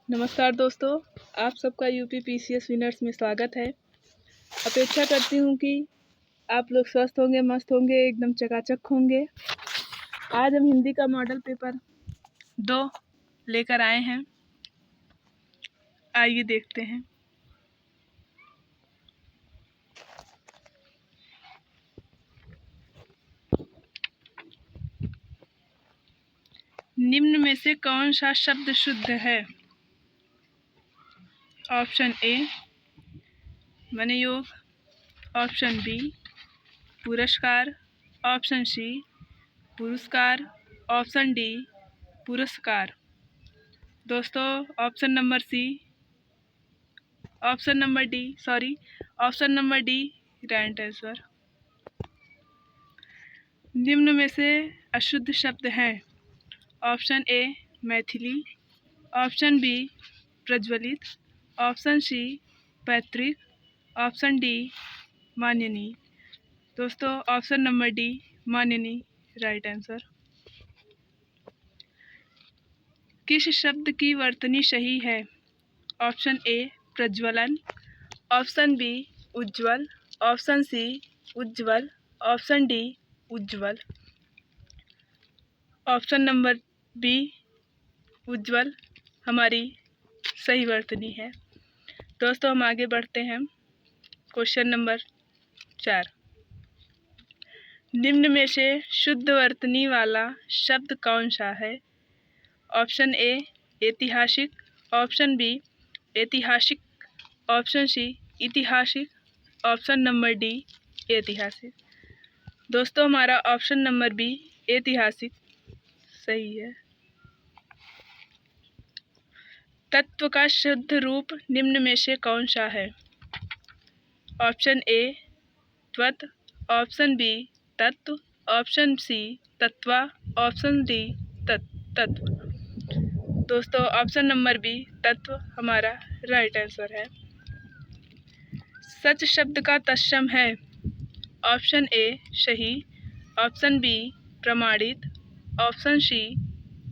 नमस्कार दोस्तों, आप सबका यूपी पीसीएस विनर्स में स्वागत है। अपेक्षा करती हूँ कि आप लोग स्वस्थ होंगे, मस्त होंगे, एकदम चकाचक होंगे। आज हम हिंदी का मॉडल पेपर 2 लेकर आए हैं। आइए देखते हैं। निम्न में से कौन सा शब्द शुद्ध है? ऑप्शन ए मनोयोग, ऑप्शन बी पुरस्कार, ऑप्शन सी पुरस्कार, ऑप्शन डी पुरस्कार। दोस्तों option number D right answer. निम्न में से अशुद्ध शब्द हैं। Option A Maithili, option B प्रज्वलित, ऑप्शन सी पैतृक, ऑप्शन डी माननीय। दोस्तों ऑप्शन नंबर डी माननीय राइट आंसर। किस शब्द की वर्तनी सही है? ऑप्शन ए प्रज्वलन, ऑप्शन बी उज्ज्वल, ऑप्शन सी उज्ज्वल, ऑप्शन डी उज्ज्वल। ऑप्शन नंबर बी उज्ज्वल हमारी सही वर्तनी है। दोस्तों हम आगे बढ़ते हैं। Question number 4। निम्न में से शुद्ध वर्तनी वाला शब्द कौन सा है? ऑप्शन ए ऐतिहासिक, ऑप्शन बी ऐतिहासिक, ऑप्शन सी ऐतिहासिक, ऑप्शन नंबर डी ऐतिहासिक। दोस्तों हमारा ऑप्शन नंबर बी ऐतिहासिक सही है। तत्व का शुद्ध रूप निम्न में से कौन सा है? ऑप्शन ए त्वत, ऑप्शन बी तत्व, ऑप्शन सी तत्वा, ऑप्शन डी तत्व। दोस्तों ऑप्शन नंबर बी तत्व हमारा राइट आंसर है। सच शब्द का तत्सम है। ऑप्शन ए सही, ऑप्शन बी प्रमाणित, ऑप्शन सी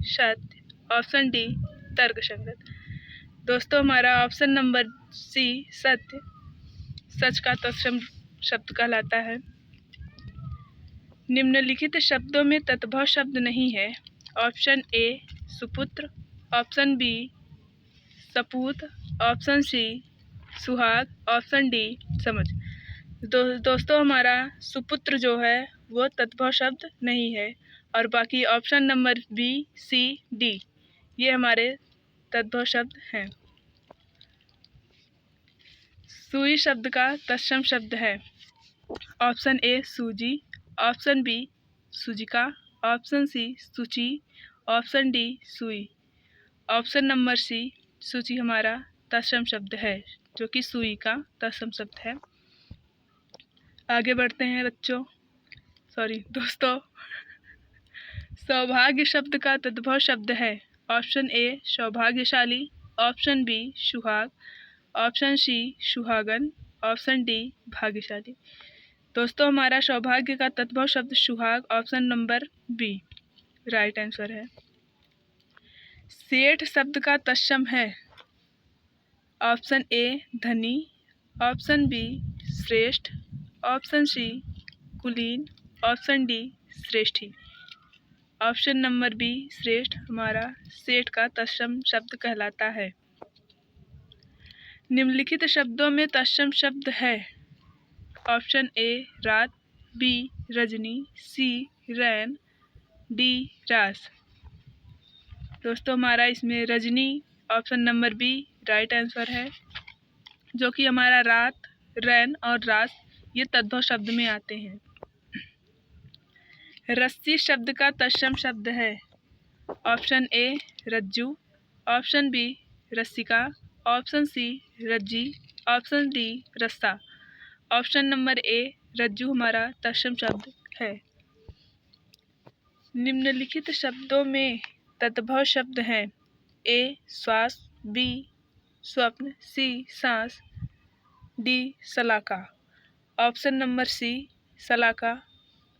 सत्य, ऑप्शन डी तर्कसंगत। दोस्तों हमारा ऑप्शन नंबर सी सत्य सच का तत्सम शब्द कहलाता है। निम्नलिखित शब्दों में तत्भव शब्द नहीं है। ऑप्शन ए सुपुत्र, ऑप्शन बी सपूत, ऑप्शन सी सुहाग, ऑप्शन डी समझ। दोस्तों हमारा सुपुत्र जो है वो तत्भव शब्द नहीं है और बाकी option number B C D ये हमारे तत्भव शब्द हैं। सुई शब्द का तत्सम शब्द है। ऑप्शन ए सूजी, ऑप्शन बी सूजिका, ऑप्शन सी सूची, ऑप्शन डी सुई। ऑप्शन नंबर सी सूची हमारा तत्सम शब्द है जो कि सुई का तत्सम शब्द है। आगे बढ़ते हैं दोस्तों सौभाग्य शब्द का तद्भव शब्द है। ऑप्शन ए सौभाग्यशाली, ऑप्शन बी सुहाग, ऑप्शन सी सुहागन, ऑप्शन डी भाग्यशाली। दोस्तों हमारा सौभाग्य का तद्भव शब्द सुहाग, option number B right answer है। सेठ शब्द का तत्सम है। ऑप्शन ए धनी, ऑप्शन बी श्रेष्ठ, ऑप्शन सी कुलीन, ऑप्शन डी श्रेष्ठी। ऑप्शन नंबर बी श्रेष्ठ हमारा सेठ का तत्सम शब्द कहलाता है। निम्नलिखित शब्दों में तत्सम शब्द है। ऑप्शन ए रात, बी रजनी, सी रैन, डी रास। दोस्तों हमारा इसमें रजनी option number B right answer है जो कि हमारा रात, रैन और रास ये तद्भव शब्द में आते हैं। रस्सी शब्द का तत्सम शब्द है। ऑप्शन ए रज्जू, ऑप्शन बी रस्सिका, ऑप्शन सी रज्जी, ऑप्शन डी रस्सा। ऑप्शन नंबर ए रज्जू हमारा तत्सम शब्द है। निम्नलिखित शब्दों में तद्भव शब्द हैं। ए श्वास, बी स्वप्न, सी सांस, डी सलाका। ऑप्शन नंबर सी सलाका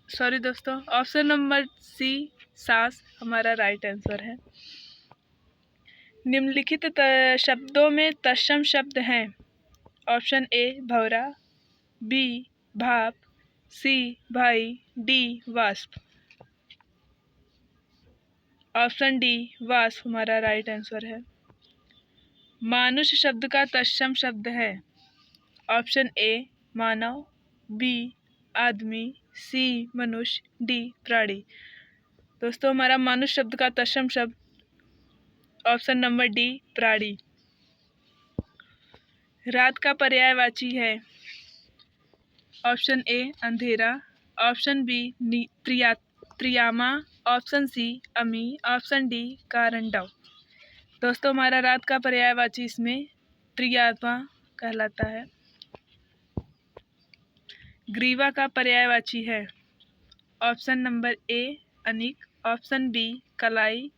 दोस्तों ऑप्शन नंबर सी सांस हमारा राइट आंसर है। निम्नलिखित शब्दों में तत्सम शब्द हैं। ऑप्शन ए भंवरा, बी भाप, सी भाई, डी वाष्प। ऑप्शन डी वाष्प हमारा राइट आंसर है। मानुष शब्द का तत्सम शब्द है। ऑप्शन ए मानव, बी आदमी, सी मनुष्य, डी प्राणी। दोस्तों हमारा मानुष शब्द का तत्सम शब्द ऑप्शन नंबर डी प्राणी। रात का पर्यायवाची है। ऑप्शन ए अंधेरा, ऑप्शन बी त्रियामा, ऑप्शन सी अमी, ऑप्शन डी कारंडव। दोस्तों हमारा रात का पर्यायवाची इसमें त्रियामा कहलाता है। ग्रीवा का पर्यायवाची है। ऑप्शन नंबर ए अनिक, ऑप्शन बी कलाई,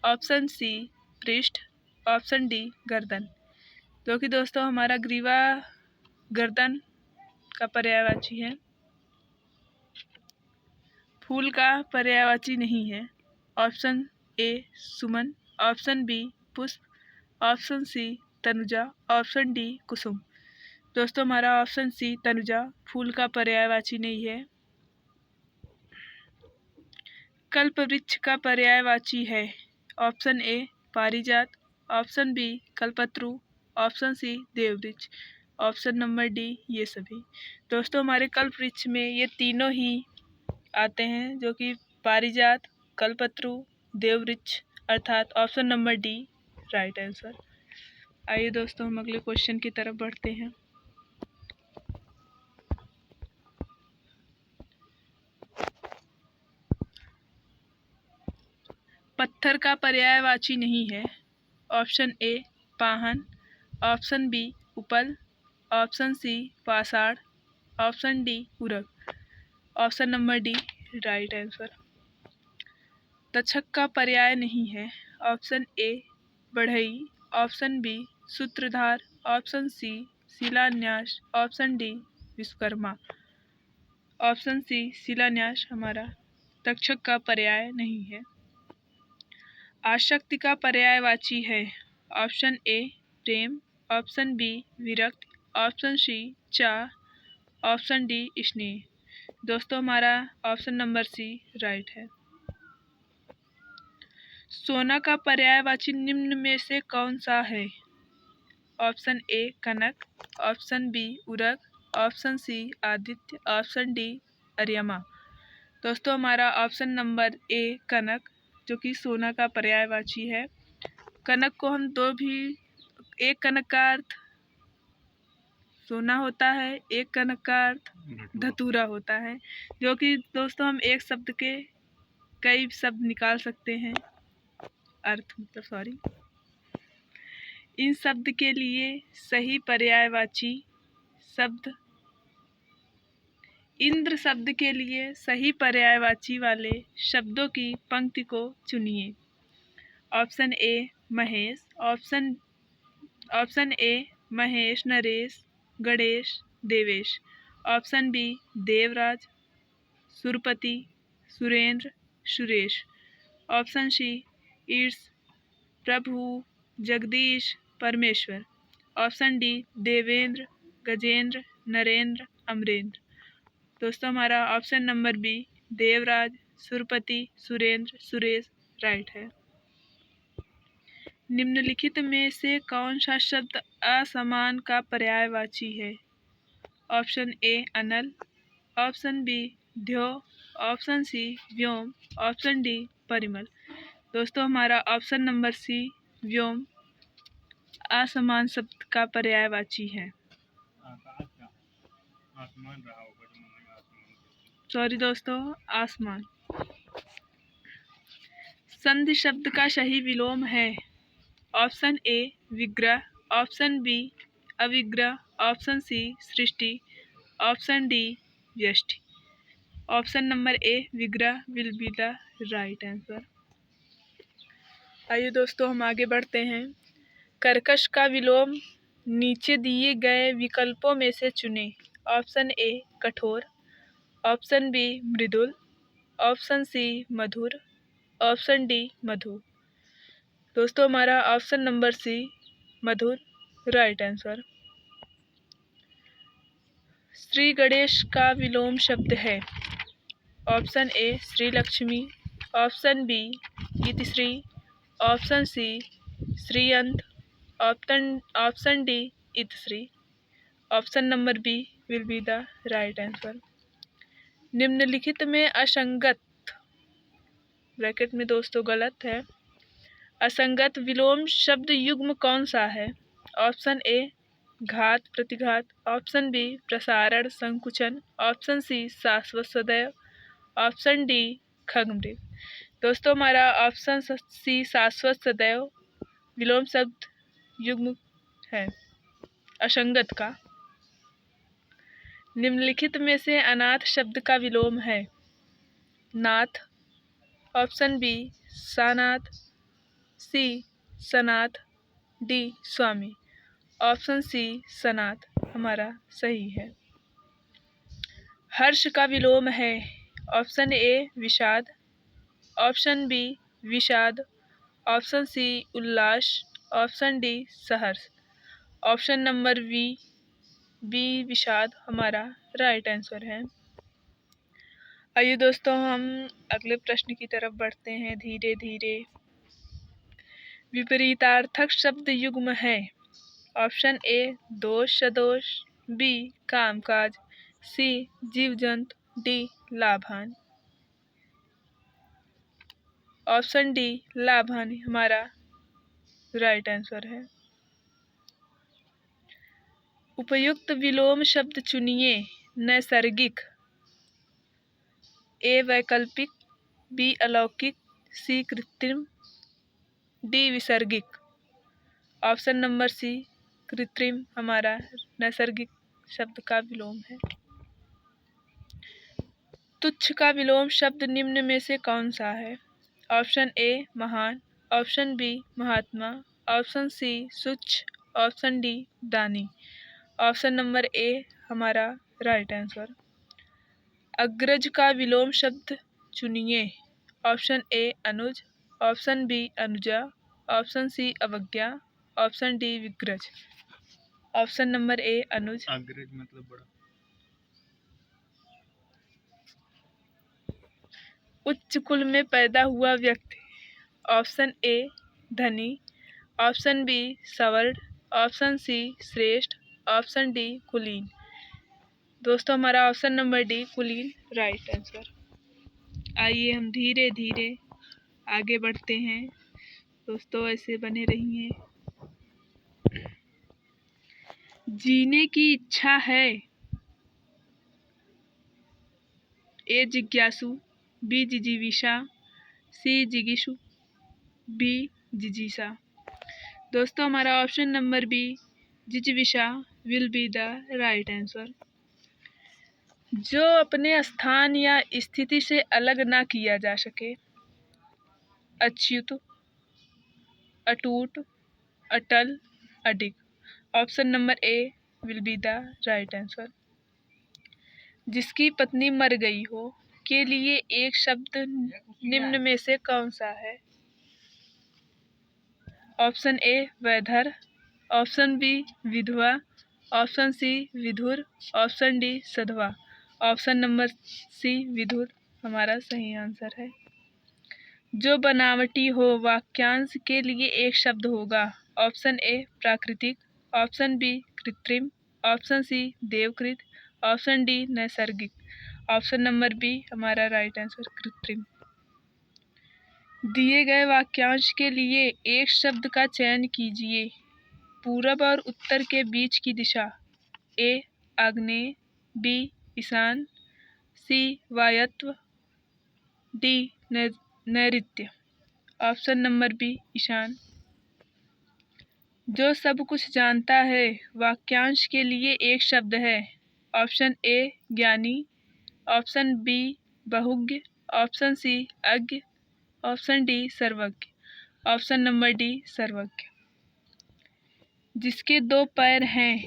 ऑप्शन सी पृष्ठ, ऑप्शन डी गर्दन। जो कि दोस्तों हमारा ग्रीवा गर्दन का पर्यायवाची है। फूल का पर्यायवाची नहीं है। ऑप्शन ए सुमन, ऑप्शन बी पुष्प, ऑप्शन सी तनुजा, ऑप्शन डी कुसुम। दोस्तों हमारा ऑप्शन सी तनुजा फूल का पर्यायवाची नहीं है। कल्प वृक्ष का पर्यायवाची है। ऑप्शन ए पारिजात, ऑप्शन बी कल्पत्रु, ऑप्शन सी देववृक्ष, ऑप्शन नंबर डी ये सभी। दोस्तों हमारे कल्प वृक्ष में ये तीनों ही आते हैं, जो कि पारिजात, कल्पत्रु, देववृक्ष, अर्थात option number D right answer. आइए दोस्तों हम अगले क्वेश्चन की तरफ बढ़ते हैं। पत्थर का पर्यायवाची नहीं है। ऑप्शन ए पाहन, ऑप्शन बी उपल, ऑप्शन सी पाषाण, ऑप्शन डी उरग, option number D right answer. तक्षक का पर्याय नहीं है। ऑप्शन ए बढ़ई, ऑप्शन बी सूत्रधार, ऑप्शन सी शिलान्यास, option D Vishwakarma. Option C शिलान्यास हमारा तक्षक का पर्याय नहीं है। आसक्ति का पर्यायवाची है। ऑप्शन ए प्रेम, ऑप्शन बी विरक्त, ऑप्शन सी चाह, ऑप्शन डी स्नेह। दोस्तों हमारा ऑप्शन नंबर सी राइट है। सोना का पर्यायवाची निम्न में से कौन सा है। ऑप्शन ए कनक, ऑप्शन बी उरग, ऑप्शन सी आदित्य, ऑप्शन डी अर्यमा। दोस्तों हमारा ऑप्शन नंबर ए कनक, जो कि सोना का पर्यायवाची है। कनक को हम एक कनक का अर्थ सोना होता है, एक कनक का अर्थ धतूरा होता है, जो कि दोस्तों हम एक शब्द के कई शब्द निकाल सकते हैं, अर्थ मतलब सॉरी। इन शब्द के लिए सही पर्यायवाची शब्द इंद्र शब्द के लिए सही पर्यायवाची वाले शब्दों की पंक्ति को चुनिए। ऑप्शन ए महेश, ऑप्शन ए महेश, नरेश, गणेश, देवेश, ऑप्शन बी देवराज, सुरपति, सुरेंद्र, सुरेश, ऑप्शन सी ईर्ष, प्रभु, जगदीश, परमेश्वर, ऑप्शन डी देवेंद्र, गजेंद्र, नरेंद्र, अमरेंद्र। दोस्तों हमारा ऑप्शन नंबर बी देवराज, सुरपति, सुरेंद्र, सुरेश राइट है। निम्नलिखित में से कौन सा शब्द असमान का पर्यायवाची है। ऑप्शन ए अनल, ऑप्शन बी द्यो, ऑप्शन सी व्योम, ऑप्शन डी परिमल। दोस्तों हमारा ऑप्शन नंबर सी व्योम असमान शब्द का पर्यायवाची है। सॉरी दोस्तों आसमान। संधि शब्द का सही विलोम है। ऑप्शन ए विग्रह, ऑप्शन बी अविग्रह, ऑप्शन सी सृष्टि, ऑप्शन डी व्यष्टि। ऑप्शन नंबर ए विग्रह will be the right answer. आइए दोस्तों हम आगे बढ़ते हैं। कर्कश का विलोम नीचे दिए गए विकल्पों में से चुनें। ऑप्शन ए कठोर, ऑप्शन बी मृदुल, ऑप्शन सी मधुर, ऑप्शन डी मधु। दोस्तों हमारा ऑप्शन नंबर सी मधुर राइट आंसर। श्री गणेश का विलोम शब्द है। ऑप्शन ए श्री लक्ष्मी, ऑप्शन बी गीतश्री, ऑप्शन सी श्रीयंत, ऑप्शन डी इतश्री। Option number B will be the right answer. निम्नलिखित में असंगत, ब्रैकेट में दोस्तों गलत है, असंगत विलोम शब्द युग्म कौन सा है? ऑप्शन ए घात प्रतिघात, ऑप्शन बी प्रसारण संकुचन, ऑप्शन सी शाश्वत सदैव, ऑप्शन डी खगमृग। दोस्तों हमारा ऑप्शन सी शाश्वत सदैव विलोम शब्द युग्म है असंगत का। निम्नलिखित में से अनाथ शब्द का विलोम है। नाथ, ऑप्शन बी सानाथ, सी सनाथ, डी स्वामी। ऑप्शन सी सनाथ हमारा सही है। हर्ष का विलोम है। ऑप्शन ए विषाद, ऑप्शन बी विषाद, ऑप्शन सी उल्लास, ऑप्शन डी सहर्ष। ऑप्शन नंबर बी विषाद हमारा राइट आंसर है। आइए दोस्तों हम अगले प्रश्न की तरफ बढ़ते हैं धीरे धीरे। विपरीतार्थक शब्द युग्म है। ऑप्शन ए दोष सदोष, बी कामकाज, सी जीव जंतु, डी लाभ हानि। ऑप्शन डी लाभ हानि हमारा राइट आंसर है। उपयुक्त विलोम शब्द चुनिए। नैसर्गिक, ए वैकल्पिक, बी अलौकिक, सी कृत्रिम, डी विसर्गिक। ऑप्शन नंबर सी कृत्रिम हमारा नैसर्गिक शब्द का विलोम है। तुच्छ का विलोम शब्द निम्न में से कौन सा है? ऑप्शन ए महान, ऑप्शन बी महात्मा, ऑप्शन सी सुच्छ, ऑप्शन डी दानी। ऑप्शन नंबर ए हमारा राइट आंसर। अग्रज का विलोम शब्द चुनिए। ऑप्शन ए अनुज, ऑप्शन बी अनुजा, ऑप्शन सी अवज्ञा, ऑप्शन डी विग्रज। ऑप्शन नंबर ए अनुज। अग्रज मतलब बड़ा। उच्च कुल में पैदा हुआ व्यक्ति। ऑप्शन ए धनी, ऑप्शन बी सवर्ण, ऑप्शन सी श्रेष्ठ, ऑप्शन डी कुलीन। दोस्तों हमारा ऑप्शन नंबर डी कुलीन राइट आंसर। आइए हम धीरे धीरे आगे बढ़ते हैं दोस्तों, ऐसे बने रहिए। जीने की इच्छा है। ए जिज्ञासु, बी जिजीविषा, सी जिगीषु, बी जिजीषा। दोस्तों हमारा ऑप्शन नंबर बी जिजीविषा will be the right answer. जो अपने स्थान या स्थिति से अलग ना किया जा सके। अच्युत, अटूट, अटल, अडिग। Option number A will be the right answer. जिसकी पत्नी मर गई हो के लिए एक शब्द निम्न में से कौन सा है? ऑप्शन ए वैधर, ऑप्शन बी विधवा, ऑप्शन सी विधुर, ऑप्शन डी सधवा। ऑप्शन नंबर सी विधुर हमारा सही आंसर है। जो बनावटी हो वाक्यांश के लिए एक शब्द होगा। ऑप्शन ए प्राकृतिक, ऑप्शन बी कृत्रिम, ऑप्शन सी देवकृत, ऑप्शन डी नैसर्गिक। ऑप्शन नंबर बी हमारा राइट आंसर कृत्रिम। दिए गए वाक्यांश के लिए एक शब्द का चयन कीजिए। पूरब और उत्तर के बीच की दिशा। ए आग्नेय, बी ईशान, सी वायव्य, डी नैऋत्य। ऑप्शन नंबर बी ईशान। जो सब कुछ जानता है वाक्यांश के लिए एक शब्द है। ऑप्शन ए ज्ञानी, ऑप्शन बी बहुज्ञ, ऑप्शन सी अज्ञ, ऑप्शन डी सर्वज्ञ। ऑप्शन नंबर डी सर्वज्ञ। जिसके दो पैर हैं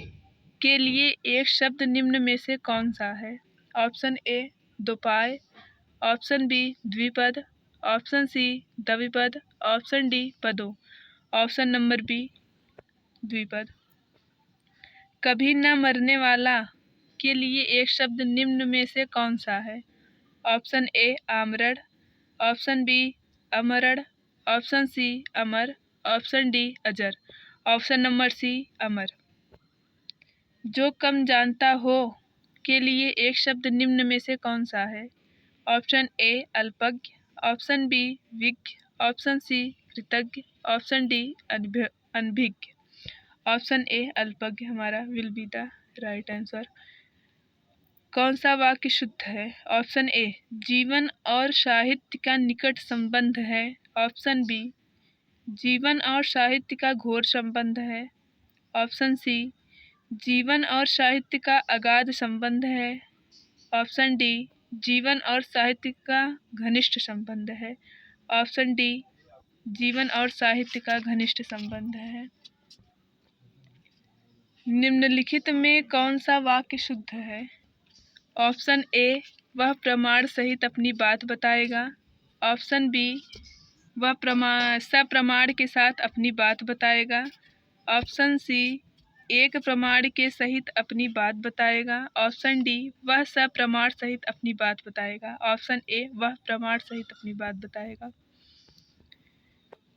के लिए एक शब्द निम्न में से कौन सा है? ऑप्शन ए दोपाय, ऑप्शन बी द्विपद, ऑप्शन सी द्विपद, ऑप्शन डी पदों। ऑप्शन नंबर बी द्विपद। कभी न मरने वाला के लिए एक शब्द निम्न में से कौन सा है? ऑप्शन ए आमरण, ऑप्शन बी अमरण, ऑप्शन सी अमर, ऑप्शन डी अजर, ऑप्शन नंबर सी अमर। जो कम जानता हो के लिए एक शब्द निम्न में से कौन सा है? ऑप्शन ए अल्पज्ञ, ऑप्शन बी विज्ञ, ऑप्शन सी कृतज्ञ, ऑप्शन डी अनभिज्ञ। ऑप्शन ए अल्पज्ञ हमारा will be the right answer. कौन सा वाक्य शुद्ध है? ऑप्शन ए जीवन और साहित्य का निकट संबंध है, ऑप्शन बी जीवन और साहित्य का घोर संबंध है, ऑप्शन सी जीवन और साहित्य का अगाध संबंध है, ऑप्शन डी जीवन और साहित्य का घनिष्ठ संबंध है, ऑप्शन डी जीवन और साहित्य का घनिष्ठ संबंध है। निम्नलिखित में कौन सा वाक्य शुद्ध है? ऑप्शन ए वह प्रमाण सहित अपनी बात बताएगा, ऑप्शन बी वह सप्रमाण के साथ अपनी बात बताएगा, ऑप्शन सी एक प्रमाण के सहित अपनी बात बताएगा, ऑप्शन डी वह सप्रमाण सहित अपनी बात बताएगा, ऑप्शन ए वह प्रमाण सहित अपनी बात बताएगा।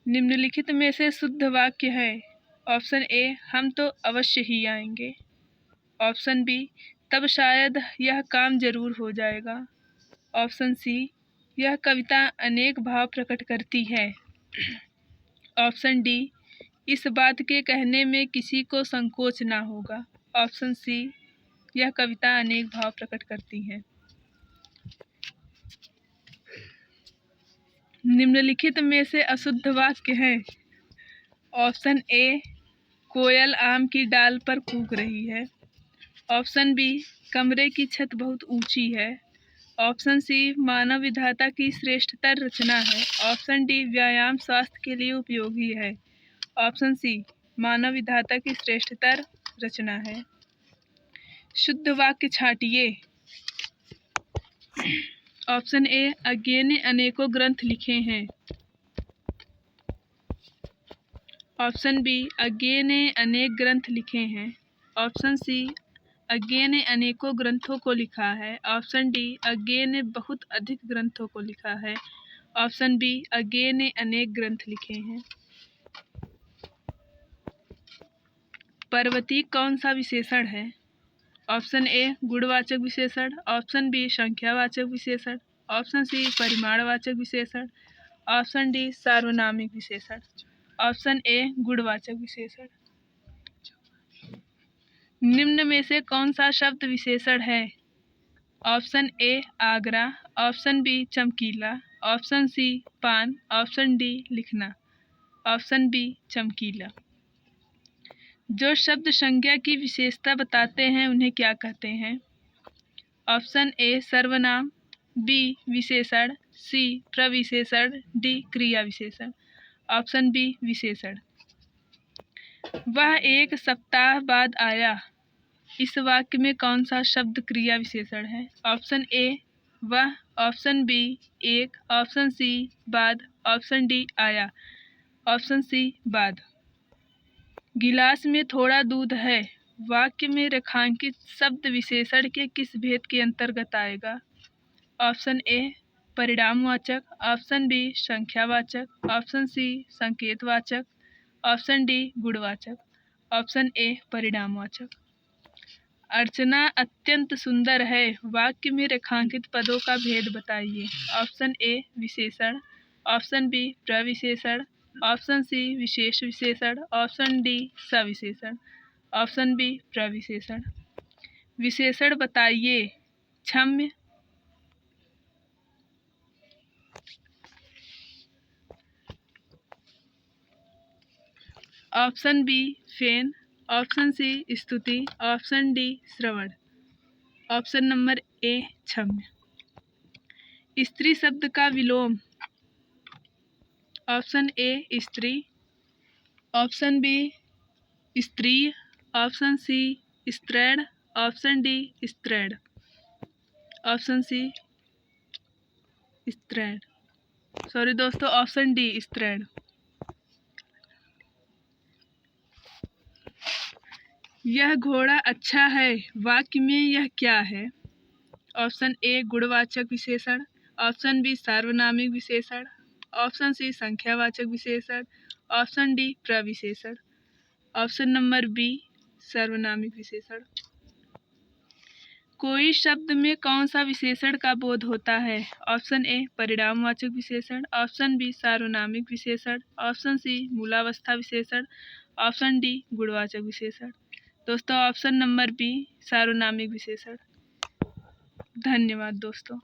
निम्नलिखित में से शुद्ध वाक्य है। ऑप्शन ए हम तो अवश्य ही आएंगे, ऑप्शन बी तब शायद यह काम जरूर हो जाएगा, ऑप्शन सी यह कविता अनेक भाव प्रकट करती है, ऑप्शन डी इस बात के कहने में किसी को संकोच ना होगा, ऑप्शन सी यह कविता अनेक भाव प्रकट करती है। निम्नलिखित में से अशुद्ध वाक्य है। ऑप्शन ए कोयल आम की डाल पर कूक रही है, ऑप्शन बी कमरे की छत बहुत ऊंची है, ऑप्शन सी मानव विधाता की श्रेष्ठतर रचना है, ऑप्शन डी व्यायाम स्वास्थ्य के लिए उपयोगी है, ऑप्शन सी मानव विधाता की श्रेष्ठतर रचना है। शुद्ध वाक्य छांटिए। ऑप्शन ए अज्ञे ने अनेकों ग्रंथ लिखे हैं, ऑप्शन बी अज्ञे ने अनेक ग्रंथ लिखे हैं, ऑप्शन सी अज्ञे ने अनेकों ग्रंथों को लिखा है, ऑप्शन डी अज्ञे ने बहुत अधिक ग्रंथों को लिखा है, ऑप्शन बी अज्ञे ने अनेक ग्रंथ लिखे हैं। पर्वती कौन सा विशेषण है? ऑप्शन ए गुणवाचक विशेषण, ऑप्शन बी संख्यावाचक विशेषण, ऑप्शन सी परिमाणवाचक विशेषण, ऑप्शन डी सार्वनामिक विशेषण, ऑप्शन ए गुणवाचक विशेषण। निम्न में से कौन सा शब्द विशेषण है? Option A Agra, option B चमकीला, ऑप्शन सी पान, ऑप्शन डी लिखना, ऑप्शन बी चमकीला। जो शब्द संज्ञा की विशेषता बताते हैं उन्हें क्या कहते हैं? ऑप्शन ए सर्वनाम, बी विशेषण, सी प्रविशेषण, डी क्रिया विशेषण, ऑप्शन बी विशेषण। वह एक सप्ताह बाद आया, इस वाक्य में कौन सा शब्द क्रिया विशेषण है? ऑप्शन ए वह, ऑप्शन बी एक, ऑप्शन सी बाद, ऑप्शन डी आया, ऑप्शन सी बाद। गिलास में थोड़ा दूध है वाक्य में रेखांकित शब्द विशेषण के किस भेद के अंतर्गत आएगा? ऑप्शन ए परिणामवाचक, ऑप्शन बी संख्यावाचक, ऑप्शन सी संकेतवाचक, ऑप्शन डी गुणवाचक, ऑप्शन ए परिणामवाचक। अर्चना अत्यंत सुंदर है वाक्य में रेखांकित पदों का भेद बताइए। ऑप्शन ए विशेषण, ऑप्शन बी प्रविशेषण, ऑप्शन सी विशेष विशेषण, ऑप्शन डी सविशेषण, ऑप्शन बी प्रविशेषण। विशेषण बताइए। क्षम्य, ऑप्शन बी फेन, ऑप्शन सी स्तुति, ऑप्शन डी श्रवण, ऑप्शन नंबर ए क्षम्य। स्त्री शब्द का विलोम। ऑप्शन ए स्त्री, ऑप्शन बी स्त्री, ऑप्शन सी स्त्रैण, ऑप्शन डी स्त्रैण, ऑप्शन सी स्त्रैण, सॉरी दोस्तों ऑप्शन डी स्त्रैण। यह घोड़ा अच्छा है वाक्य में यह क्या है? ऑप्शन ए गुणवाचक विशेषण, ऑप्शन बी सार्वनामिक विशेषण, ऑप्शन सी संख्यावाचक विशेषण, ऑप्शन डी प्रविशेषण। ऑप्शन नंबर बी सार्वनामिक विशेषण। कोई शब्द में कौन सा विशेषण का बोध होता है? ऑप्शन ए परिणामवाचक विशेषण, ऑप्शन बी सार्वनामिक विशेषण, ऑप्शन सी मूलावस्था विशेषण, ऑप्शन डी गुणवाचक विशेषण। दोस्तों ऑप्शन नंबर बी सार्वनामिक विशेषण। धन्यवाद दोस्तों।